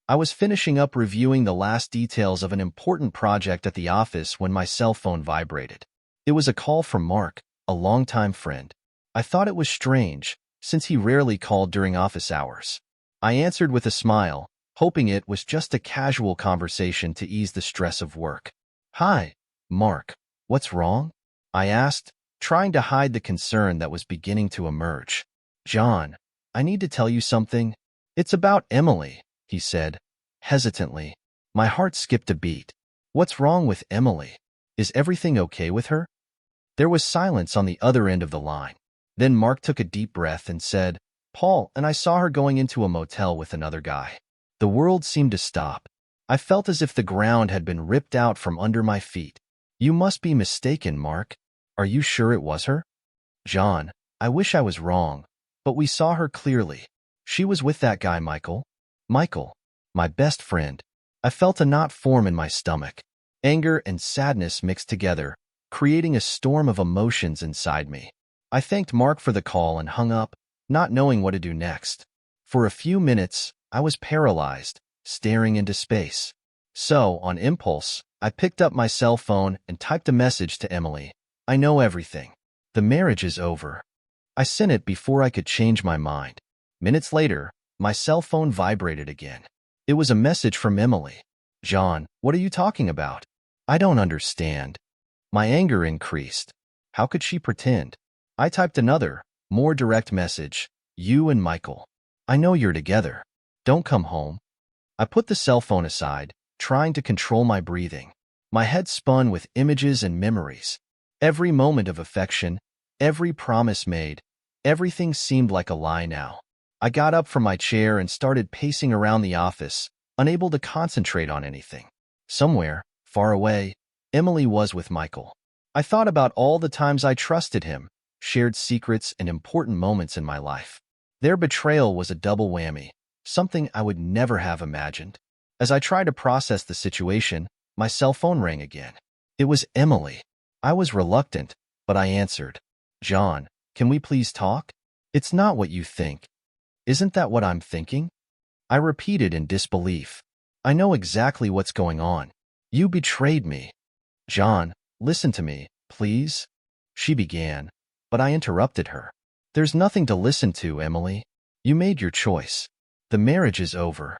I was finishing up reviewing the last details of an important project at the office when my cell phone vibrated. It was a call from Mark, a longtime friend. I thought it was strange, since he rarely called during office hours. I answered with a smile, hoping it was just a casual conversation to ease the stress of work. "Hi, Mark. What's wrong?" I asked, trying to hide the concern that was beginning to emerge. "John, I need to tell you something. It's about Emily," he said, hesitantly. My heart skipped a beat. "What's wrong with Emily? Is everything okay with her?" There was silence on the other end of the line. Then Mark took a deep breath and said, "Paul and I saw her going into a motel with another guy." The world seemed to stop. I felt as if the ground had been ripped out from under my feet. "You must be mistaken, Mark. Are you sure it was her?" "John, I wish I was wrong, but we saw her clearly. She was with that guy, Michael." "Michael, my best friend." I felt a knot form in my stomach. Anger and sadness mixed together, creating a storm of emotions inside me. I thanked Mark for the call and hung up, not knowing what to do next. For a few minutes, I was paralyzed, staring into space. So, on impulse, I picked up my cell phone and typed a message to Emily. "I know everything. The marriage is over." I sent it before I could change my mind. Minutes later, my cell phone vibrated again. It was a message from Emily. "John, what are you talking about? I don't understand." My anger increased. How could she pretend? I typed another, more direct message. "You and Michael. I know you're together. Don't come home." I put the cell phone aside, trying to control my breathing. My head spun with images and memories. Every moment of affection, every promise made, everything seemed like a lie now. I got up from my chair and started pacing around the office, unable to concentrate on anything. Somewhere, far away, Emily was with Michael. I thought about all the times I trusted him, shared secrets and important moments in my life. Their betrayal was a double whammy, something I would never have imagined. As I tried to process the situation, my cell phone rang again. It was Emily. I was reluctant, but I answered. "John, can we please talk? It's not what you think." "Isn't that what I'm thinking?" I repeated in disbelief. "I know exactly what's going on. You betrayed me." "John, listen to me, please," she began, but I interrupted her. "There's nothing to listen to, Emily. You made your choice. The marriage is over."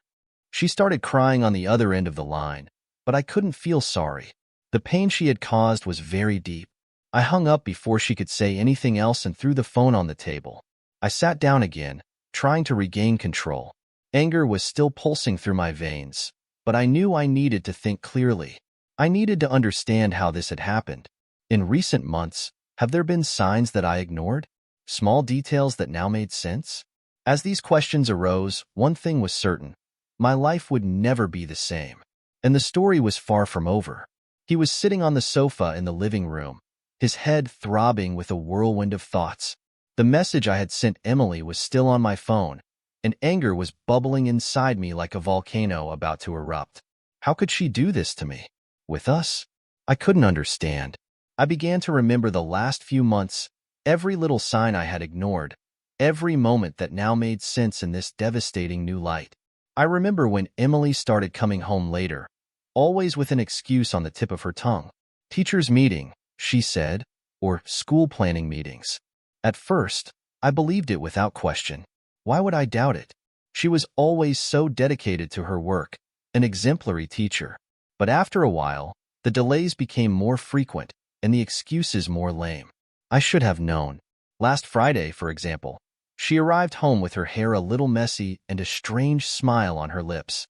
She started crying on the other end of the line, but I couldn't feel sorry. The pain she had caused was very deep. I hung up before she could say anything else and threw the phone on the table. I sat down again, trying to regain control. Anger was still pulsing through my veins, but I knew I needed to think clearly. I needed to understand how this had happened. In recent months, have there been signs that I ignored? Small details that now made sense? As these questions arose, one thing was certain. My life would never be the same. And the story was far from over. He was sitting on the sofa in the living room, his head throbbing with a whirlwind of thoughts. The message I had sent Emily was still on my phone, and anger was bubbling inside me like a volcano about to erupt. How could she do this to me? With us? I couldn't understand. I began to remember the last few months, every little sign I had ignored, every moment that now made sense in this devastating new light. I remember when Emily started coming home later, always with an excuse on the tip of her tongue. "Teachers' meeting," she said, or "school planning meetings." At first, I believed it without question. Why would I doubt it? She was always so dedicated to her work, an exemplary teacher. But after a while, the delays became more frequent and the excuses more lame. I should have known. Last Friday, for example, she arrived home with her hair a little messy and a strange smile on her lips.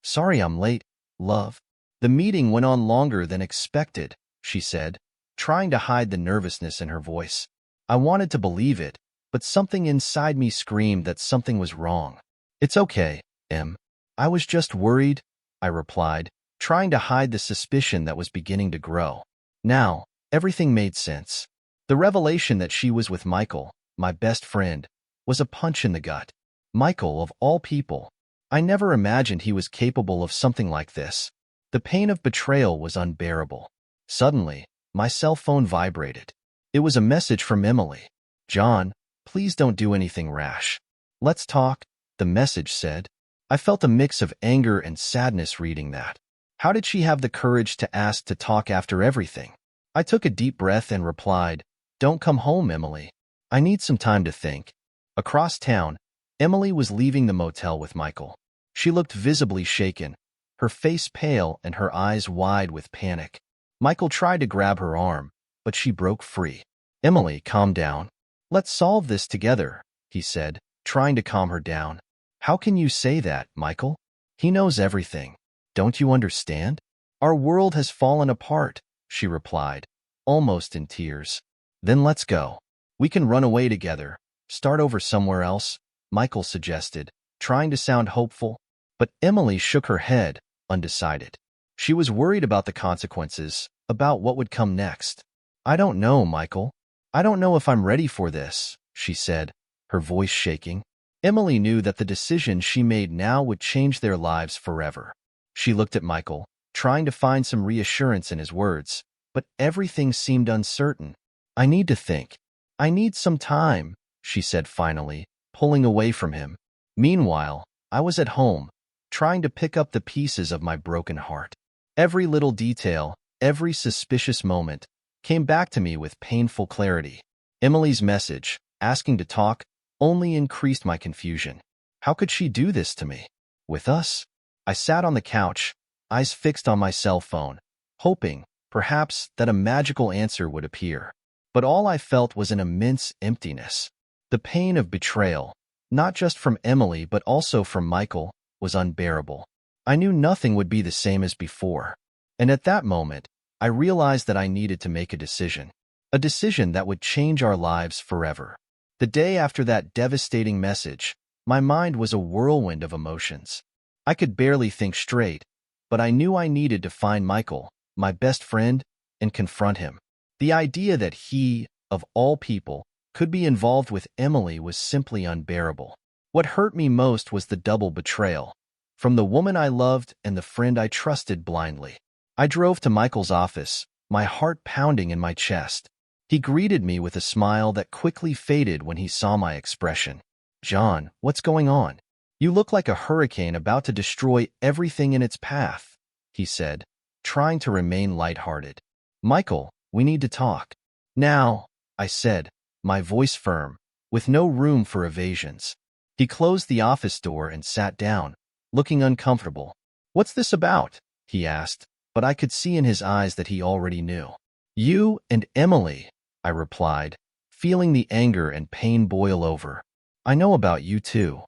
"Sorry I'm late, love." "The meeting went on longer than expected," she said, trying to hide the nervousness in her voice. I wanted to believe it, but something inside me screamed that something was wrong. "It's okay, Em. I was just worried," I replied, trying to hide the suspicion that was beginning to grow. Now, everything made sense. The revelation that she was with Michael, my best friend, was a punch in the gut. Michael, of all people. I never imagined he was capable of something like this. The pain of betrayal was unbearable. Suddenly, my cell phone vibrated. It was a message from Emily. "John, please don't do anything rash. Let's talk," the message said. I felt a mix of anger and sadness reading that. How did she have the courage to ask to talk after everything? I took a deep breath and replied, "Don't come home, Emily. I need some time to think." Across town, Emily was leaving the motel with Michael. She looked visibly shaken, her face pale and her eyes wide with panic. Michael tried to grab her arm, but she broke free. "Emily, calm down. Let's solve this together," he said, trying to calm her down. "How can you say that, Michael? He knows everything. Don't you understand? Our world has fallen apart," she replied, almost in tears. "Then let's go. We can run away together, start over somewhere else," Michael suggested, trying to sound hopeful. But Emily shook her head, undecided. She was worried about the consequences, about what would come next. "I don't know, Michael. I don't know if I'm ready for this," she said, her voice shaking. Emily knew that the decision she made now would change their lives forever. She looked at Michael, trying to find some reassurance in his words, but everything seemed uncertain. "I need to think. I need some time," she said finally, pulling away from him. Meanwhile, I was at home, trying to pick up the pieces of my broken heart. Every little detail, every suspicious moment, came back to me with painful clarity. Emily's message, asking to talk, only increased my confusion. How could she do this to me? With us? I sat on the couch, eyes fixed on my cell phone, hoping, perhaps, that a magical answer would appear. But all I felt was an immense emptiness. The pain of betrayal, not just from Emily but also from Michael, was unbearable. I knew nothing would be the same as before. And at that moment, I realized that I needed to make a decision that would change our lives forever. The day after that devastating message, my mind was a whirlwind of emotions. I could barely think straight, but I knew I needed to find Michael, my best friend, and confront him. The idea that he, of all people, could be involved with Emily was simply unbearable. What hurt me most was the double betrayal, from the woman I loved and the friend I trusted blindly. I drove to Michael's office, my heart pounding in my chest. He greeted me with a smile that quickly faded when he saw my expression. "John, what's going on? You look like a hurricane about to destroy everything in its path," he said, trying to remain lighthearted. "Michael, we need to talk." "Now," I said, my voice firm, with no room for evasions. He closed the office door and sat down, looking uncomfortable. "What's this about?" he asked, but I could see in his eyes that he already knew. "You and Emily," I replied, feeling the anger and pain boil over. "I know about you too."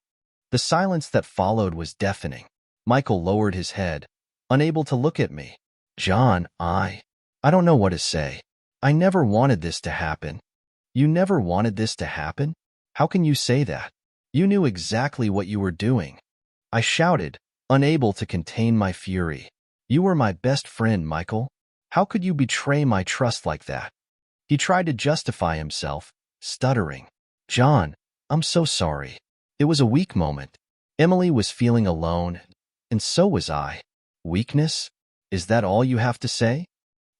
The silence that followed was deafening. Michael lowered his head, unable to look at me. "John, I don't know what to say. I never wanted this to happen." "You never wanted this to happen? How can you say that? You knew exactly what you were doing." I shouted, unable to contain my fury. "You were my best friend, Michael. How could you betray my trust like that?" He tried to justify himself, stuttering. "John, I'm so sorry. It was a weak moment. Emily was feeling alone, and so was I." "Weakness? Is that all you have to say?"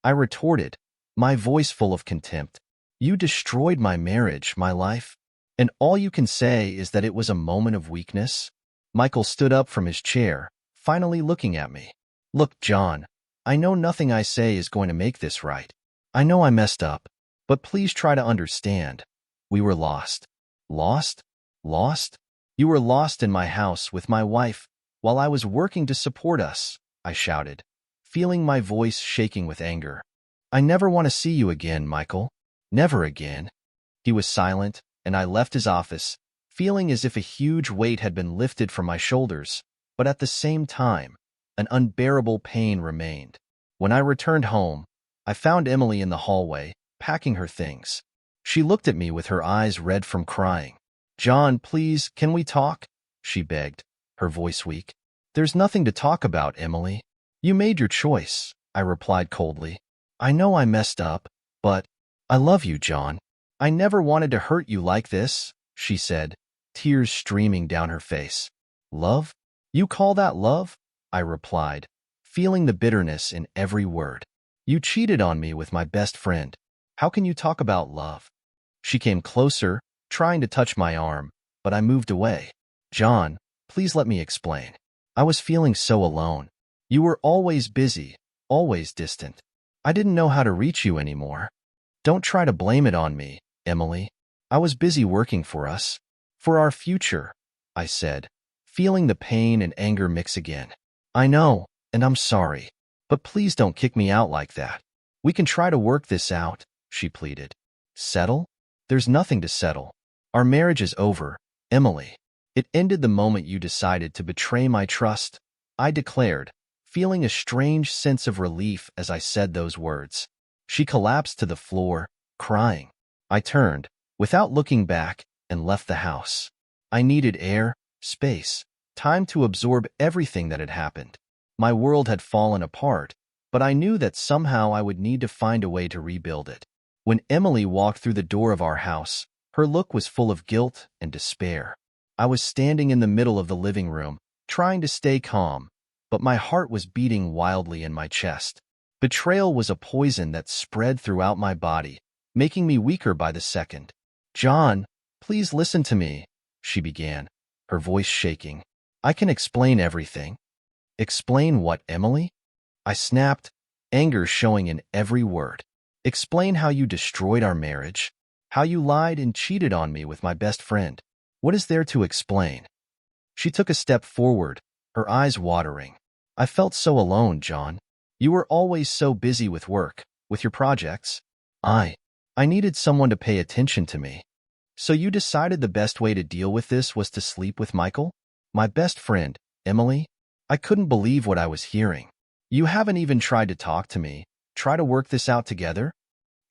I retorted, my voice full of contempt. "You destroyed my marriage, my life, and all you can say is that it was a moment of weakness?" Michael stood up from his chair, finally looking at me. "Look, John, I know nothing I say is going to make this right. I know I messed up, but please try to understand. We were lost." "Lost? Lost? You were lost in my house with my wife while I was working to support us," I shouted, feeling my voice shaking with anger. "I never want to see you again, Michael. Never again." He was silent, and I left his office, feeling as if a huge weight had been lifted from my shoulders, but at the same time, an unbearable pain remained. When I returned home, I found Emily in the hallway, packing her things. She looked at me with her eyes red from crying. "John, please, can we talk?" she begged, her voice weak. "There's nothing to talk about, Emily. You made your choice," I replied coldly. "I know I messed up, but I love you, John. I never wanted to hurt you like this," she said, tears streaming down her face. "Love? You call that love?" I replied, feeling the bitterness in every word. "You cheated on me with my best friend. How can you talk about love?" She came closer, trying to touch my arm, but I moved away. "John, Please let me explain. I was feeling so alone. You were always busy, always distant. I didn't know how to reach you anymore. Don't try to blame it on me, Emily. I was busy working for us. For our future, I said, feeling the pain and anger mix again. I know, and I'm sorry. But please don't kick me out like that. We can try to work this out, she pleaded. Settle? There's nothing to settle. Our marriage is over, Emily. It ended the moment you decided to betray my trust, I declared, feeling a strange sense of relief as I said those words. She collapsed to the floor, crying. I turned, without looking back, and left the house. I needed air, space, time to absorb everything that had happened. My world had fallen apart, but I knew that somehow I would need to find a way to rebuild it. When Emily walked through the door of our house, her look was full of guilt and despair. I was standing in the middle of the living room, trying to stay calm, but my heart was beating wildly in my chest. Betrayal was a poison that spread throughout my body, making me weaker by the second. John, please listen to me, she began, her voice shaking. I can explain everything. Explain what, Emily? I snapped, anger showing in every word. Explain how you destroyed our marriage, how you lied and cheated on me with my best friend. What is there to explain? She took a step forward, her eyes watering. I felt so alone, John. You were always so busy with work, with your projects. I needed someone to pay attention to me. So you decided the best way to deal with this was to sleep with Michael? My best friend, Emily? I couldn't believe what I was hearing. You haven't even tried to talk to me, try to work this out together?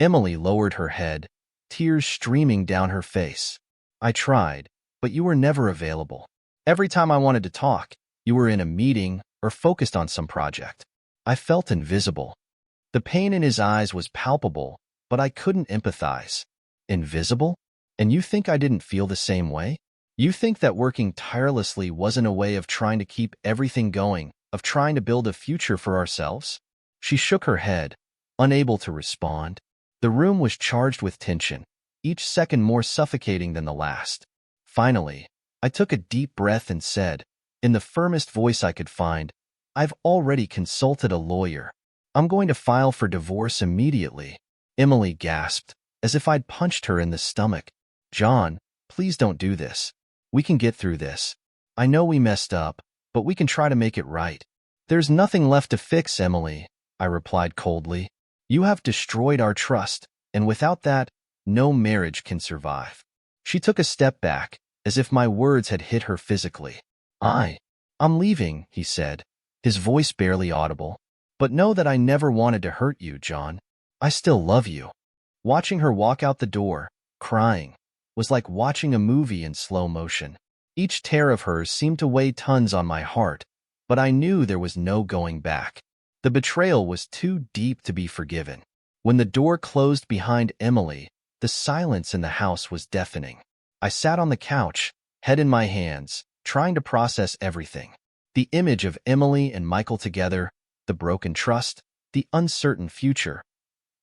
Emily lowered her head, tears streaming down her face. I tried, but you were never available. Every time I wanted to talk, you were in a meeting or focused on some project. I felt invisible. The pain in his eyes was palpable, but I couldn't empathize. Invisible? And you think I didn't feel the same way? You think that working tirelessly wasn't a way of trying to keep everything going, of trying to build a future for ourselves? She shook her head, unable to respond. The room was charged with tension, each second more suffocating than the last. Finally, I took a deep breath and said, in the firmest voice I could find, I've already consulted a lawyer. I'm going to file for divorce immediately. Emily gasped, as if I'd punched her in the stomach. John, please don't do this. We can get through this. I know we messed up, but we can try to make it right. There's nothing left to fix, Emily, I replied coldly. You have destroyed our trust, and without that, no marriage can survive. She took a step back, as if my words had hit her physically. I'm leaving, he said, his voice barely audible. But know that I never wanted to hurt you, John. I still love you. Watching her walk out the door, crying, was like watching a movie in slow motion. Each tear of hers seemed to weigh tons on my heart, but I knew there was no going back. The betrayal was too deep to be forgiven. When the door closed behind Emily, the silence in the house was deafening. I sat on the couch, head in my hands, trying to process everything. The image of Emily and Michael together, the broken trust, the uncertain future.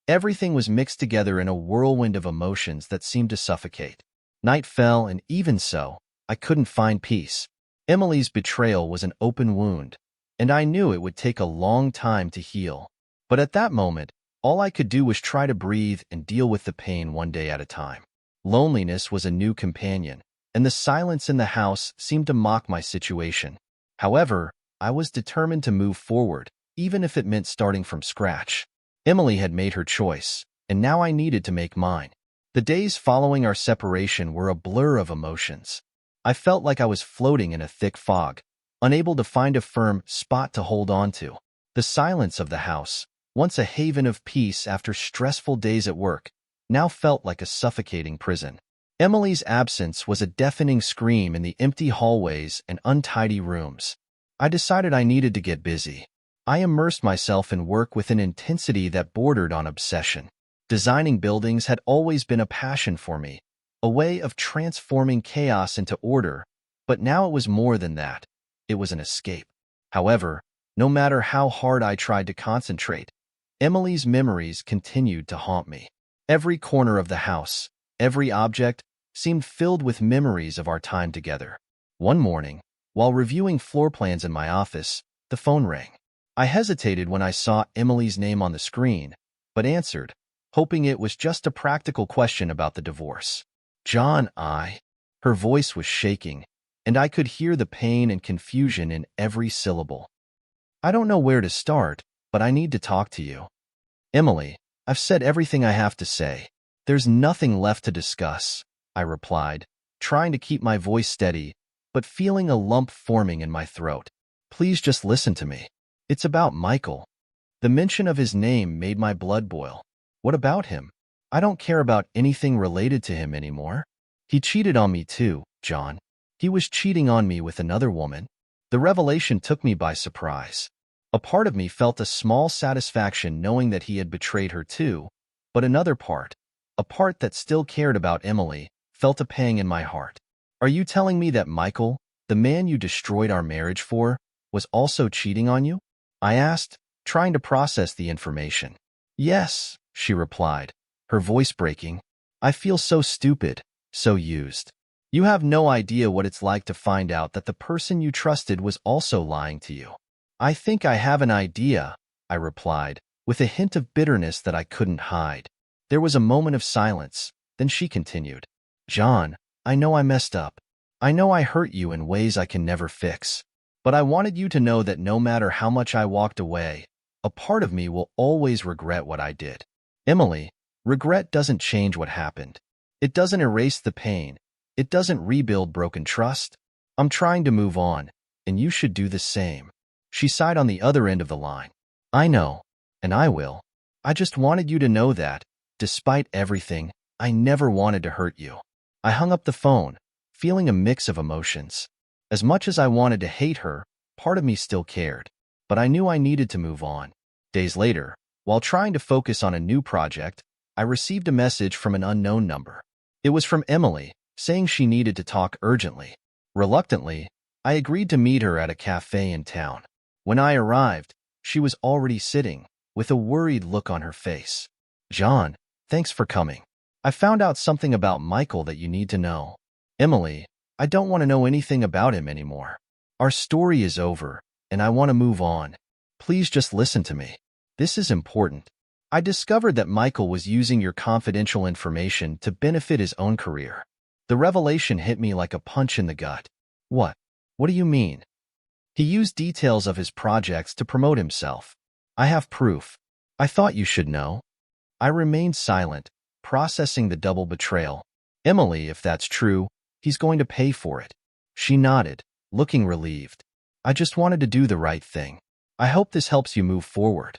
Everything was mixed together in a whirlwind of emotions that seemed to suffocate. Night fell, and even so, I couldn't find peace. Emily's betrayal was an open wound, and I knew it would take a long time to heal. But at that moment, all I could do was try to breathe and deal with the pain one day at a time. Loneliness was a new companion, and the silence in the house seemed to mock my situation. However, I was determined to move forward, even if it meant starting from scratch. Emily had made her choice, and now I needed to make mine. The days following our separation were a blur of emotions. I felt like I was floating in a thick fog, unable to find a firm spot to hold on to. The silence of the house, once a haven of peace after stressful days at work, now felt like a suffocating prison. Emily's absence was a deafening scream in the empty hallways and untidy rooms. I decided I needed to get busy. I immersed myself in work with an intensity that bordered on obsession. Designing buildings had always been a passion for me, a way of transforming chaos into order, but now it was more than that. It was an escape. However, no matter how hard I tried to concentrate, Emily's memories continued to haunt me. Every corner of the house, every object, seemed filled with memories of our time together. One morning, While reviewing floor plans in my office, the phone rang. I hesitated when I saw Emily's name on the screen, but answered, hoping it was just a practical question about the divorce. John, Her voice was shaking, and I could hear the pain and confusion in every syllable. I don't know where to start, but I need to talk to you. Emily, I've said everything I have to say. There's nothing left to discuss, I replied, trying to keep my voice steady, but feeling a lump forming in my throat. Please just listen to me. It's about Michael. The mention of his name made my blood boil. What about him? I don't care about anything related to him anymore. He cheated on me too, John. He was cheating on me with another woman. The revelation took me by surprise. A part of me felt a small satisfaction knowing that he had betrayed her too, but another part, a part that still cared about Emily, felt a pang in my heart. Are you telling me that Michael, the man you destroyed our marriage for, was also cheating on you? I asked, trying to process the information. Yes, she replied, her voice breaking. I feel so stupid, so used. You have no idea what it's like to find out that the person you trusted was also lying to you. I think I have an idea, I replied, with a hint of bitterness that I couldn't hide. There was a moment of silence, then she continued. John, I know I messed up. I know I hurt you in ways I can never fix. But I wanted you to know that no matter how much I walked away, a part of me will always regret what I did. Emily, regret doesn't change what happened. It doesn't erase the pain. It doesn't rebuild broken trust. I'm trying to move on, and you should do the same. She sighed on the other end of the line. I know, and I will. I just wanted you to know that, despite everything, I never wanted to hurt you. I hung up the phone, feeling a mix of emotions. As much as I wanted to hate her, part of me still cared. But I knew I needed to move on. Days later, while trying to focus on a new project, I received a message from an unknown number. It was from Emily, saying she needed to talk urgently. Reluctantly, I agreed to meet her at a cafe in town. When I arrived, she was already sitting, with a worried look on her face. John, thanks for coming. I found out something about Michael that you need to know. Emily, I don't want to know anything about him anymore. Our story is over, and I want to move on. Please just listen to me. This is important. I discovered that Michael was using your confidential information to benefit his own career. The revelation hit me like a punch in the gut. What? What do you mean? He used details of his projects to promote himself. I have proof. I thought you should know. I remained silent, processing the double betrayal. Emily, if that's true, he's going to pay for it. She nodded, looking relieved. I just wanted to do the right thing. I hope this helps you move forward.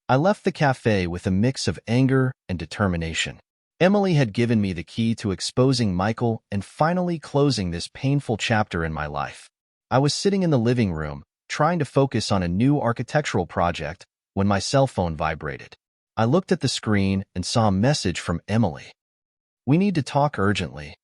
I left the cafe with a mix of anger and determination. Emily had given me the key to exposing Michael and finally closing this painful chapter in my life. I was sitting in the living room, trying to focus on a new architectural project, when my cell phone vibrated. I looked at the screen and saw a message from Emily. We need to talk urgently.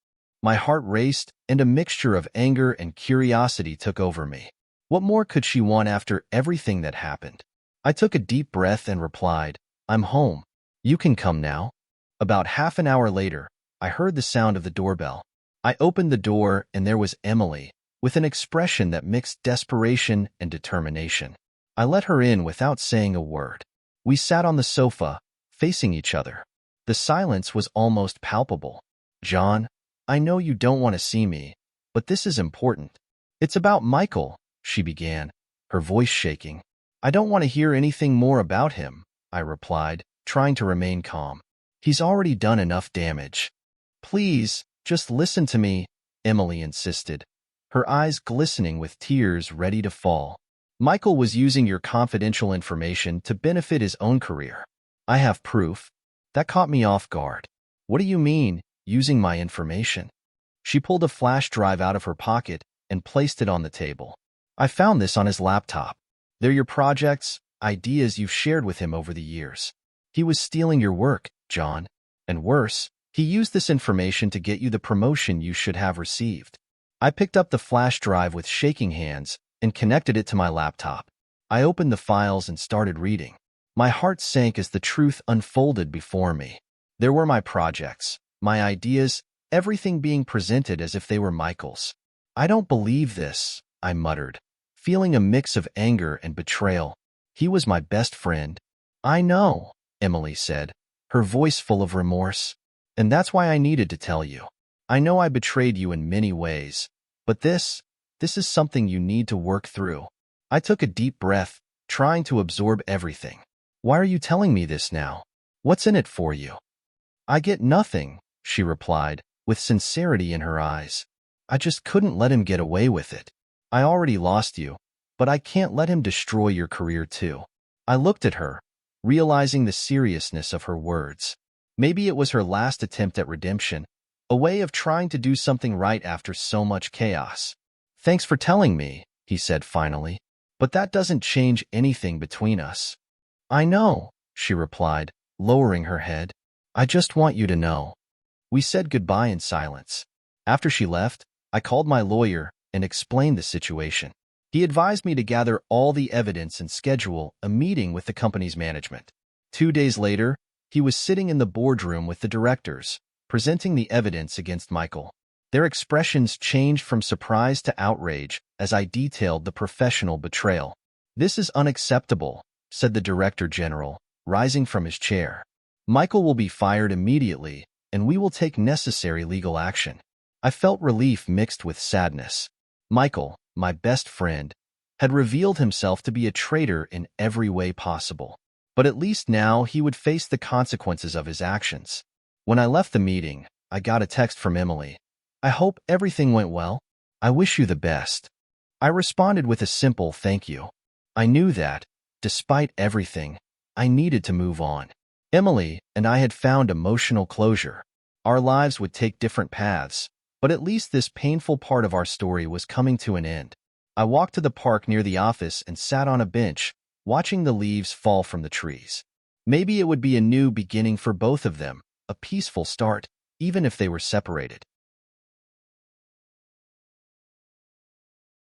My heart raced, and a mixture of anger and curiosity took over me. What more could she want after everything that happened? I took a deep breath and replied, I'm home. You can come now. About half an hour later, I heard the sound of the doorbell. I opened the door and there was Emily, with an expression that mixed desperation and determination. I let her in without saying a word. We sat on the sofa, facing each other. The silence was almost palpable. John, I know you don't want to see me, but this is important. It's about Michael, she began, her voice shaking. I don't want to hear anything more about him, I replied, trying to remain calm. He's already done enough damage. Please, just listen to me, Emily insisted, her eyes glistening with tears ready to fall. Michael was using your confidential information to benefit his own career. I have proof. That caught me off guard. What do you mean, using my information? She pulled a flash drive out of her pocket and placed it on the table. I found this on his laptop. They're your projects, ideas you've shared with him over the years. He was stealing your work, John. And worse, he used this information to get you the promotion you should have received. I picked up the flash drive with shaking hands and connected it to my laptop. I opened the files and started reading. My heart sank as the truth unfolded before me. There were my projects, my ideas, everything being presented as if they were Michael's. I don't believe this, I muttered, feeling a mix of anger and betrayal. He was my best friend. I know, Emily said, her voice full of remorse. And that's why I needed to tell you. I know I betrayed you in many ways, but this is something you need to work through. I took a deep breath, trying to absorb everything. Why are you telling me this now? What's in it for you? I get nothing, she replied, with sincerity in her eyes. I just couldn't let him get away with it. I already lost you, but I can't let him destroy your career too. I looked at her, realizing the seriousness of her words. Maybe it was her last attempt at redemption, a way of trying to do something right after so much chaos. Thanks for telling me, he said finally, but that doesn't change anything between us. I know, she replied, lowering her head. I just want you to know. We said goodbye in silence. After she left, I called my lawyer and explained the situation. He advised me to gather all the evidence and schedule a meeting with the company's management. 2 days later, he was sitting in the boardroom with the directors, presenting the evidence against Michael. Their expressions changed from surprise to outrage as I detailed the professional betrayal. This is unacceptable, said the director general, rising from his chair. Michael will be fired immediately, and we will take necessary legal action. I felt relief mixed with sadness. Michael, my best friend, had revealed himself to be a traitor in every way possible. But at least now he would face the consequences of his actions. When I left the meeting, I got a text from Emily. I hope everything went well. I wish you the best. I responded with a simple thank you. I knew that, despite everything, I needed to move on. Emily and I had found emotional closure. Our lives would take different paths, but at least this painful part of our story was coming to an end. I walked to the park near the office and sat on a bench, watching the leaves fall from the trees. Maybe it would be a new beginning for both of them, a peaceful start, even if they were separated.